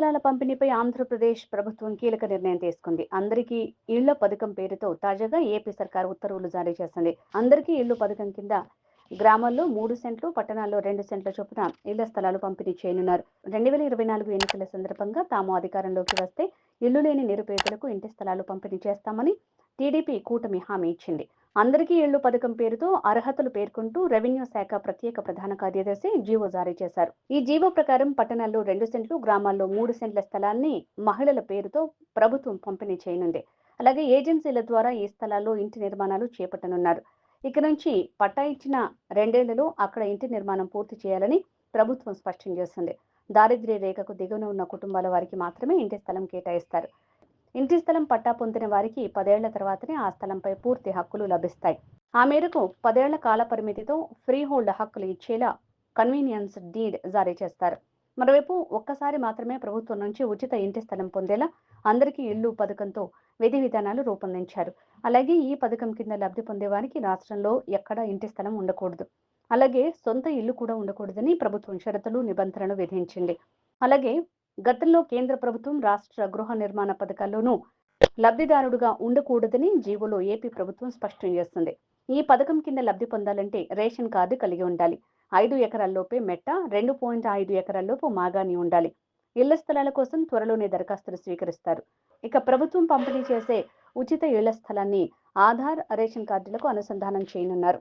స్థలాల పంపిణీపై ఆంధ్రప్రదేశ్ ప్రభుత్వం కీలక నిర్ణయం తీసుకుంది. అందరికీ ఇళ్ల పథకం పేరుతో తాజాగా ఏపీ సర్కార్ ఉత్తర్వులు జారీ చేసింది. అందరికీ ఇళ్లు పథకం కింద గ్రామాల్లో 3 సెంట్లు, పట్టణాల్లో 2 సెంట్ల చొప్పున ఇళ్ల స్థలాలు పంపిణీ చేయనున్నారు. 2024 ఎన్నికల సందర్భంగా తాము అధికారంలోకి వస్తే ఇళ్లు లేని నిరుపేదలకు ఇంటి స్థలాలు పంపిణీ చేస్తామని టీడీపీ కూటమి హామీ ఇచ్చింది. అందరికీ ఇళ్లు పథకం పేరుతో అర్హతలు పేర్కొంటూ రెవెన్యూ శాఖ ప్రత్యేక ప్రధాన కార్యదర్శి జీవో జారీ చేశారు. ఈ జీవో ప్రకారం పట్టణాల్లో 2 సెంట్లు, గ్రామాల్లో 3 సెంట్ల స్థలాన్ని మహిళల పేరుతో ప్రభుత్వం పంపిణీ చేయనుంది. అలాగే ఏజెన్సీల ద్వారా ఈ స్థలాల్లో ఇంటి నిర్మాణాలు చేపట్టనున్నారు. ఇక నుంచి పట్టా ఇచ్చిన 2 ఏళ్లలో అక్కడ ఇంటి నిర్మాణం పూర్తి చేయాలని ప్రభుత్వం స్పష్టం చేసింది. దారిద్ర్య రేఖకు దిగువన ఉన్న కుటుంబాల వారికి మాత్రమే ఇంటి స్థలం కేటాయిస్తారు. ఇంటి స్థలం పట్టా పొందిన వారికి 10 ఏళ్ల తర్వాతనే ఆ స్థలంపై పూర్తి హక్కులు లభిస్తాయి. ఆ మేరకు 10 ఏళ్ల కాల పరిమితితో ఫ్రీ హోల్డ్ హక్కులు ఇచ్చేలా కన్వీనియన్స్ డీడ్ జారీ చేస్తారు. మరోవైపు ఒక్కసారి మాత్రమే ప్రభుత్వం నుంచి ఉచిత ఇంటి స్థలం పొందేలా అందరికీ ఇళ్లు పథకంతో విధి విధానాలు రూపొందించారు. అలాగే ఈ పథకం కింద లబ్ధి పొందే వారికి రాష్ట్రంలో ఎక్కడా ఇంటి స్థలం ఉండకూడదు. అలాగే సొంత ఇల్లు కూడా ఉండకూడదని ప్రభుత్వం షరతులు, నిబంధనలు విధించింది. అలాగే గతంలో కేంద్ర ప్రభుత్వం రాష్ట్ర గృహ నిర్మాణ పథకాల్లోనూ లబ్ధిదారుడుగా ఉండకూడదని జీవోలో ఏపీ ప్రభుత్వం స్పష్టం చేస్తుంది. ఈ పథకం కింద లబ్ధి పొందాలంటే రేషన్ కార్డు కలిగి ఉండాలి. 5 ఎకరాల్లోపే మెట్ట, 2.5 ఎకరాల్లోపు మాగాణి ఉండాలి. ఇళ్ల స్థలాల కోసం త్వరలోనే దరఖాస్తులు స్వీకరిస్తారు. ఇక ప్రభుత్వం పంపిణీ చేసే ఉచిత ఇళ్ల స్థలాన్ని ఆధార్, రేషన్ కార్డులకు అనుసంధానం చేయనున్నారు.